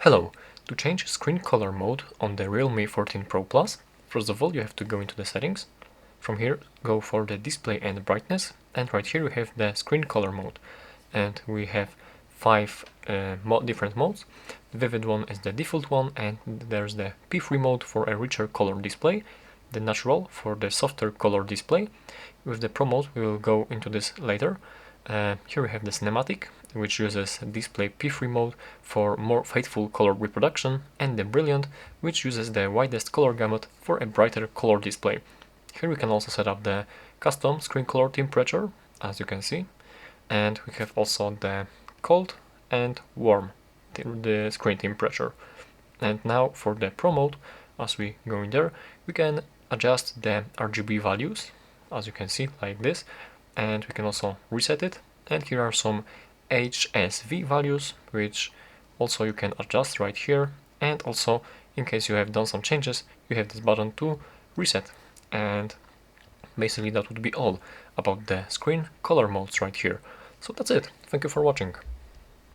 Hello! To change screen color mode on the Realme 14 Pro Plus, first of all you have to go into the settings. From here go for the display and brightness, and right here we have the screen color mode. And we have five different modes. The vivid one is the default one, and there's the P3 mode for a richer color display, the natural for the softer color display. With the Pro mode we will go into this later. Here we have the cinematic, which uses display P3 mode for more faithful color reproduction, and the brilliant, which uses the widest color gamut for a brighter color display. Here we can also set up the custom screen color temperature, as you can see, and we have also the cold and warm the screen temperature. And now for the Pro mode, as we go in there, we can adjust the RGB values, as you can see, like this, and we can also reset it. And here are some HSV values, which also you can adjust right here. And also, in case you have done some changes, you have this button to reset. And basically that would be all about the screen color modes right here. So that's it. Thank you for watching.